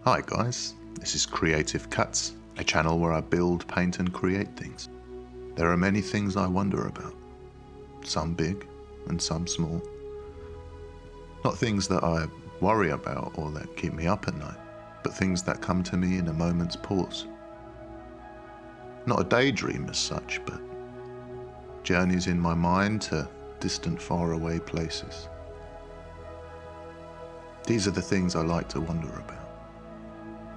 Hi guys, this is Creative Cuts, a channel where I build, paint and create things. There are many things I wonder about, some big and some small. Not things that I worry about or that keep me up at night, but things that come to me in a moment's pause. Not a daydream as such, but journeys in my mind to distant, faraway places. These are the things I like to wonder about.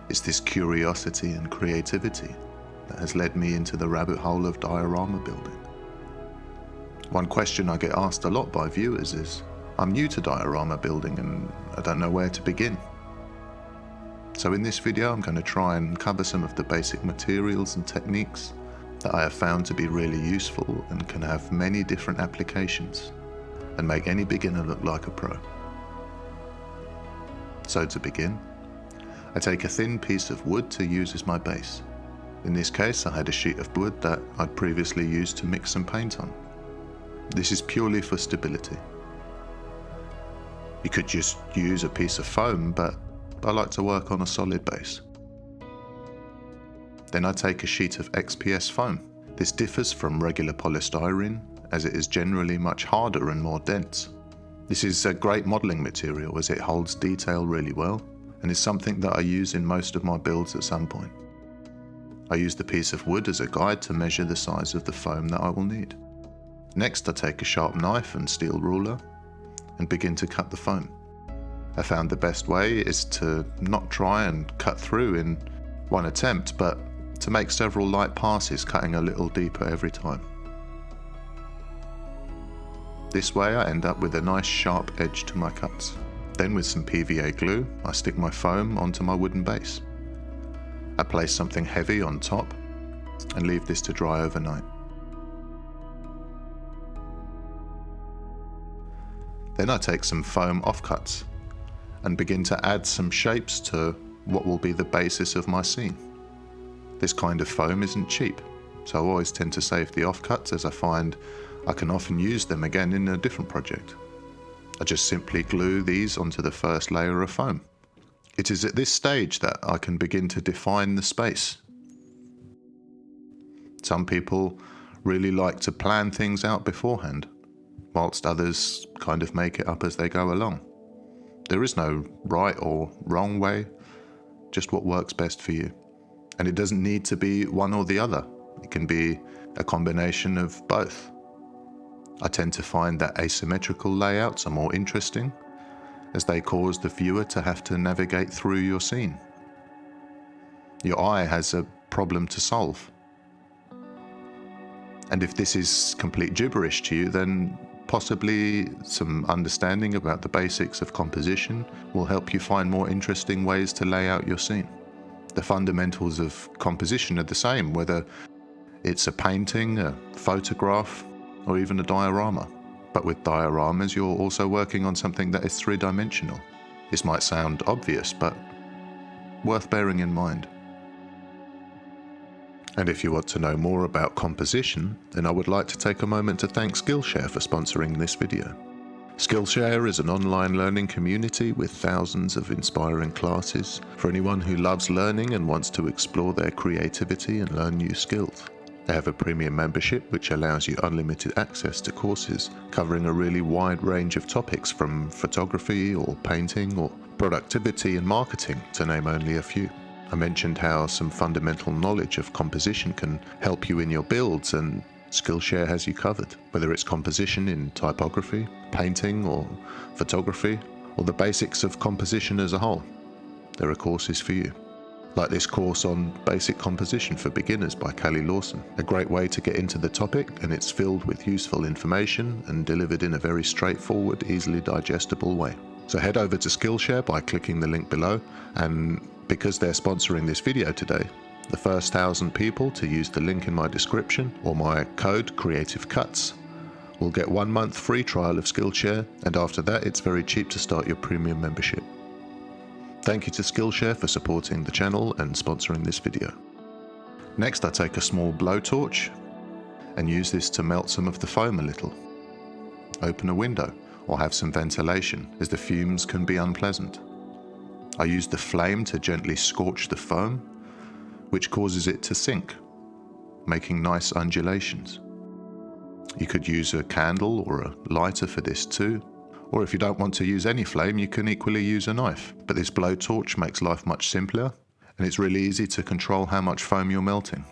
It's this curiosity and creativity that has led me into the rabbit hole of diorama building. One question I get asked a lot by viewers is, I'm new to diorama building and I don't know where to begin. So in this video I'm going to try and cover some of the basic materials and techniques that I have found to be really useful and can have many different applications and make any beginner look like a pro. So to begin, I take a thin piece of wood to use as my base. In this case I had a sheet of wood that I'd previously used to mix some paint on. This is purely for stability. You could just use a piece of foam, but I like to work on a solid base. Then I take a sheet of XPS foam. This differs from regular polystyrene as it is generally much harder and more dense. This is a great modelling material as it holds detail really well and is something that I use in most of my builds at some point. I use the piece of wood as a guide to measure the size of the foam that I will need. Next I take a sharp knife and steel ruler and begin to cut the foam. I found the best way is to not try and cut through in one attempt, but to make several light passes, cutting a little deeper every time. This way I end up with a nice sharp edge to my cuts. Then with some PVA glue, I stick my foam onto my wooden base. I place something heavy on top and leave this to dry overnight. Then I take some foam offcuts and begin to add some shapes to what will be the basis of my scene. This kind of foam isn't cheap, so I always tend to save the offcuts as I find I can often use them again in a different project. I just simply glue these onto the first layer of foam. It is at this stage that I can begin to define the space. Some people really like to plan things out beforehand, whilst others kind of make it up as they go along. There is no right or wrong way, just what works best for you. And it doesn't need to be one or the other. It can be a combination of both. I tend to find that asymmetrical layouts are more interesting, as they cause the viewer to have to navigate through your scene. Your eye has a problem to solve. And if this is complete gibberish to you, then possibly some understanding about the basics of composition will help you find more interesting ways to lay out your scene. The fundamentals of composition are the same, whether it's a painting, a photograph, or even a diorama. But with dioramas, you're also working on something that is three-dimensional. This might sound obvious, but worth bearing in mind. And if you want to know more about composition, then I would like to take a moment to thank Skillshare for sponsoring this video. Skillshare is an online learning community with thousands of inspiring classes for anyone who loves learning and wants to explore their creativity and learn new skills. They have a premium membership which allows you unlimited access to courses covering a really wide range of topics, from photography or painting or productivity and marketing, to name only a few. I mentioned how some fundamental knowledge of composition can help you in your builds, and Skillshare has you covered, whether it's composition in typography, painting or photography, or the basics of composition as a whole. There are courses for you. Like this course on Basic Composition for Beginners by Callie Lawson. A great way to get into the topic, and it's filled with useful information and delivered in a very straightforward, easily digestible way. So head over to Skillshare by clicking the link below, and because they're sponsoring this video today, the first 1,000 people to use the link in my description or my code CreativeCuts will get 1 month free trial of Skillshare, and after that it's very cheap to start your premium membership. Thank you to Skillshare for supporting the channel and sponsoring this video. Next I take a small blowtorch and use this to melt some of the foam a little. Open a window or have some ventilation, as the fumes can be unpleasant. I use the flame to gently scorch the foam, which causes it to sink, making nice undulations. You could use a candle or a lighter for this too, or if you don't want to use any flame, you can equally use a knife. But this blowtorch makes life much simpler, and it's really easy to control how much foam you're melting.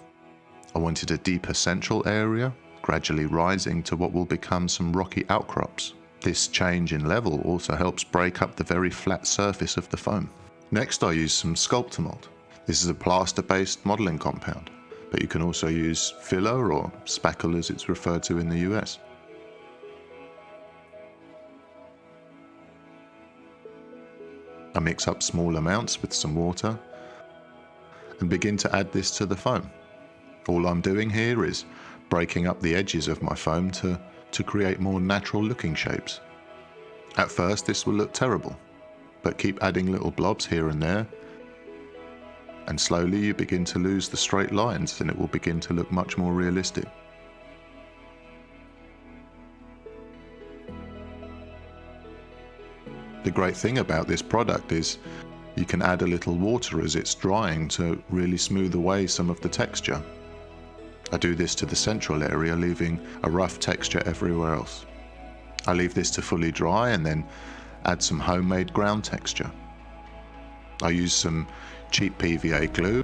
I wanted a deeper central area, gradually rising to what will become some rocky outcrops. This change in level also helps break up the very flat surface of the foam. Next, I use some sculptor mold. This is a plaster-based modeling compound, but you can also use filler or spackle as it's referred to in the US. I mix up small amounts with some water and begin to add this to the foam. All I'm doing here is breaking up the edges of my foam to create more natural looking shapes. At first this will look terrible, but keep adding little blobs here and there, and slowly you begin to lose the straight lines and it will begin to look much more realistic. The great thing about this product is you can add a little water as it's drying to really smooth away some of the texture. I do this to the central area, leaving a rough texture everywhere else. I leave this to fully dry and then add some homemade ground texture. I use some cheap PVA glue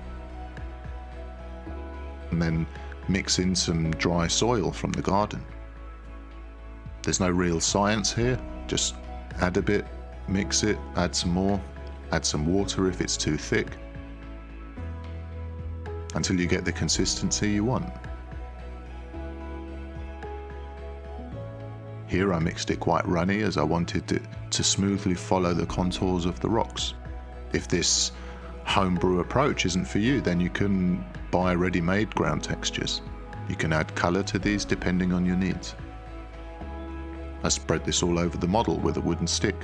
and then mix in some dry soil from the garden. There's no real science here, just add a bit, mix it, add some more, add some water if it's too thick, until you get the consistency you want. Here I mixed it quite runny as I wanted it to smoothly follow the contours of the rocks. If this homebrew approach isn't for you, then you can buy ready-made ground textures. You can add colour to these depending on your needs. I spread this all over the model with a wooden stick.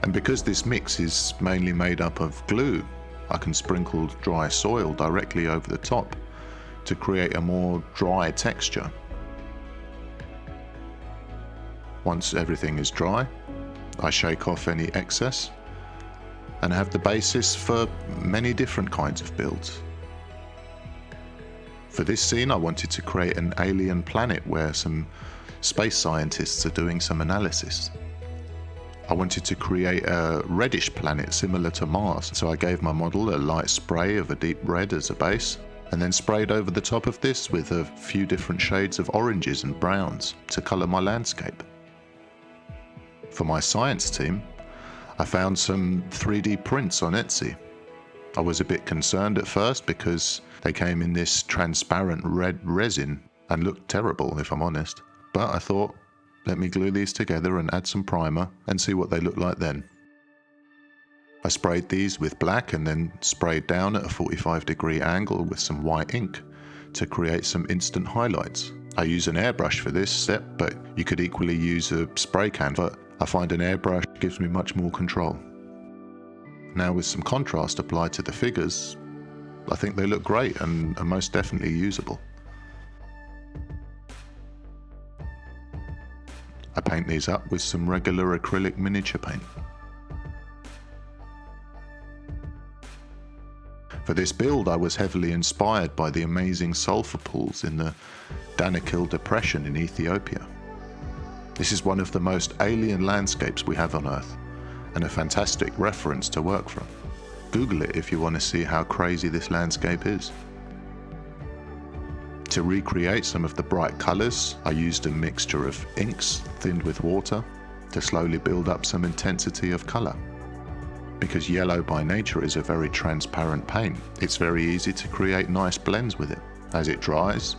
And because this mix is mainly made up of glue, I can sprinkle dry soil directly over the top to create a more dry texture. Once everything is dry, I shake off any excess and have the basis for many different kinds of builds. For this scene, I wanted to create an alien planet where some space scientists are doing some analysis. I wanted to create a reddish planet similar to Mars, so I gave my model a light spray of a deep red as a base, and then sprayed over the top of this with a few different shades of oranges and browns to colour my landscape. For my science team, I found some 3D prints on Etsy. I was a bit concerned at first because they came in this transparent red resin and looked terrible, if I'm honest, but I thought, let me glue these together and add some primer and see what they look like then. I sprayed these with black and then sprayed down at a 45-degree angle with some white ink to create some instant highlights. I use an airbrush for this step, but you could equally use a spray can, but I find an airbrush gives me much more control. Now with some contrast applied to the figures, I think they look great and are most definitely usable. I paint these up with some regular acrylic miniature paint. For this build I was heavily inspired by the amazing sulfur pools in the Danakil Depression in Ethiopia. This is one of the most alien landscapes we have on Earth, and a fantastic reference to work from. Google it if you want to see how crazy this landscape is. To recreate some of the bright colours, I used a mixture of inks thinned with water to slowly build up some intensity of colour. Because yellow by nature is a very transparent paint, it's very easy to create nice blends with it. As it dries,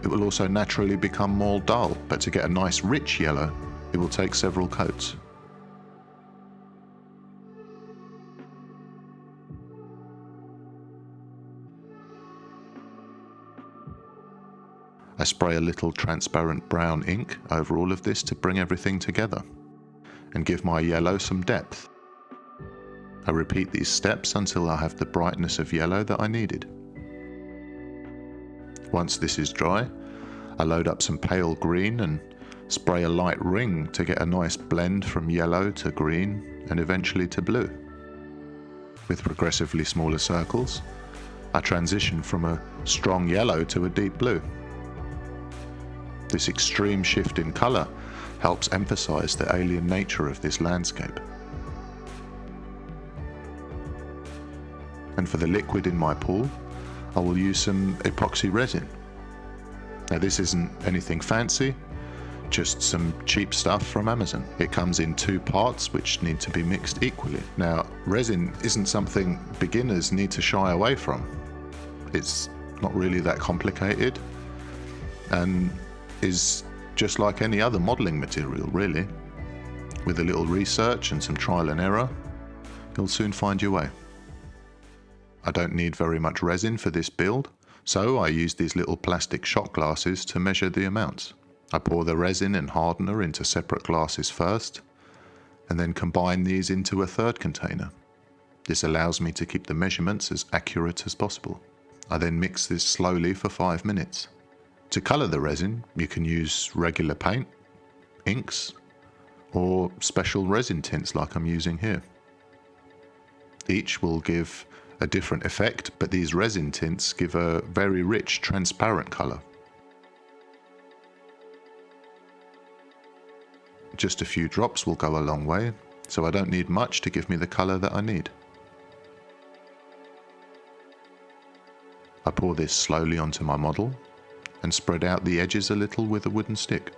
it will also naturally become more dull, but to get a nice rich yellow, it will take several coats. I spray a little transparent brown ink over all of this to bring everything together and give my yellow some depth. I repeat these steps until I have the brightness of yellow that I needed. Once this is dry, I load up some pale green and spray a light ring to get a nice blend from yellow to green and eventually to blue. With progressively smaller circles, I transition from a strong yellow to a deep blue. This extreme shift in colour helps emphasise the alien nature of this landscape. And for the liquid in my pool, I will use some epoxy resin. Now this isn't anything fancy, just some cheap stuff from Amazon. It comes in 2 parts which need to be mixed equally. Now resin isn't something beginners need to shy away from. It's not really that complicated and is just like any other modelling material really. With a little research and some trial and error, you'll soon find your way. I don't need very much resin for this build, so I use these little plastic shot glasses to measure the amounts. I pour the resin and hardener into separate glasses first, and then combine these into a 3rd container. This allows me to keep the measurements as accurate as possible. I then mix this slowly for 5 minutes. To colour the resin, you can use regular paint, inks, or special resin tints like I'm using here. Each will give a different effect, but these resin tints give a very rich, transparent colour. Just a few drops will go a long way, so I don't need much to give me the colour that I need. I pour this slowly onto my model and spread out the edges a little with a wooden stick.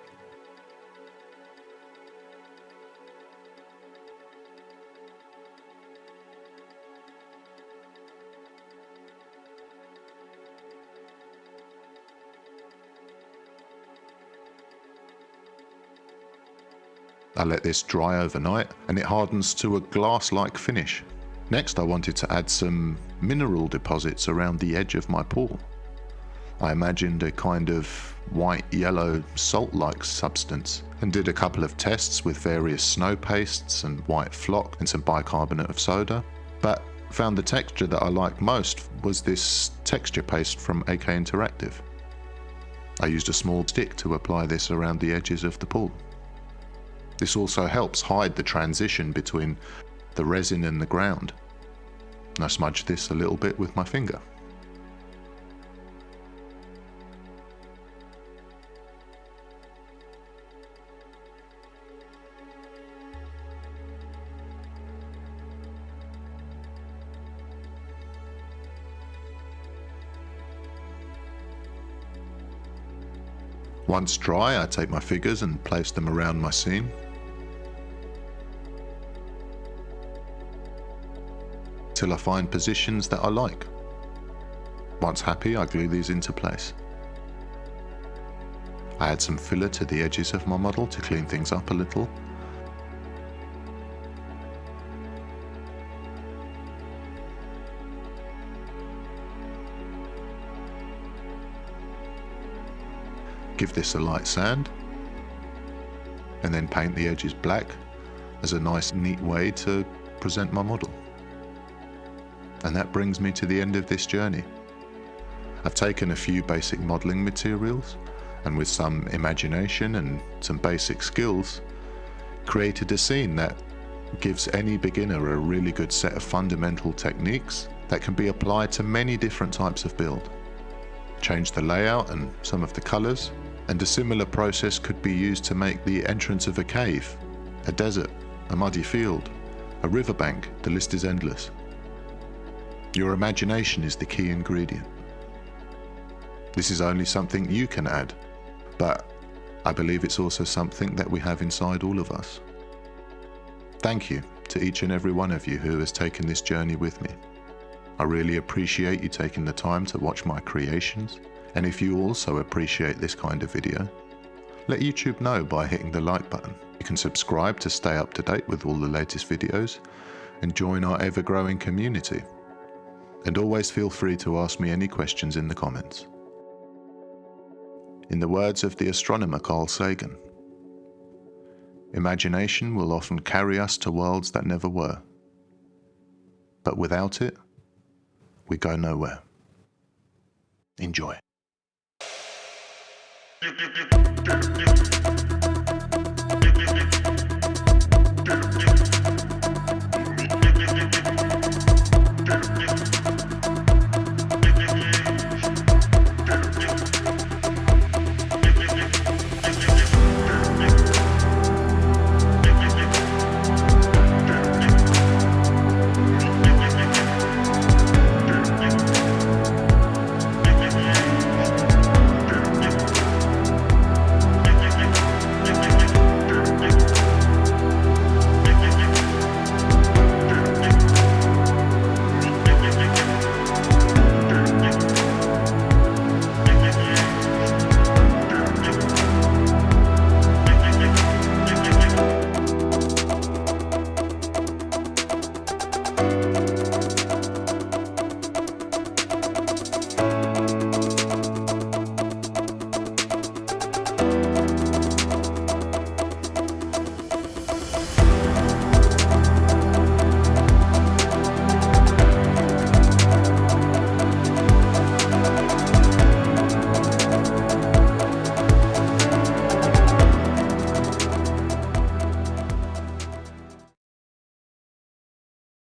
I let this dry overnight and it hardens to a glass-like finish. Next I wanted to add some mineral deposits around the edge of my pool. I imagined a kind of white-yellow salt-like substance and did a couple of tests with various snow pastes and white flock and some bicarbonate of soda, but found the texture that I liked most was this texture paste from AK Interactive. I used a small stick to apply this around the edges of the pool. This also helps hide the transition between the resin and the ground. And I smudge this a little bit with my finger. Once dry, I take my figures and place them around my scene. Till I find positions that I like. Once happy, I glue these into place. I add some filler to the edges of my model to clean things up a little. Give this a light sand, and then paint the edges black as a nice, neat way to present my model. And that brings me to the end of this journey. I've taken a few basic modelling materials and with some imagination and some basic skills, created a scene that gives any beginner a really good set of fundamental techniques that can be applied to many different types of build. Change the layout and some of the colours, and a similar process could be used to make the entrance of a cave, a desert, a muddy field, a riverbank. The list is endless. Your imagination is the key ingredient. This is only something you can add, but I believe it's also something that we have inside all of us. Thank you to each and every one of you who has taken this journey with me. I really appreciate you taking the time to watch my creations, and if you also appreciate this kind of video, let YouTube know by hitting the like button. You can subscribe to stay up to date with all the latest videos and join our ever-growing community. And always feel free to ask me any questions in the comments. In the words of the astronomer Carl Sagan, imagination will often carry us to worlds that never were, but without it, we go nowhere. Enjoy.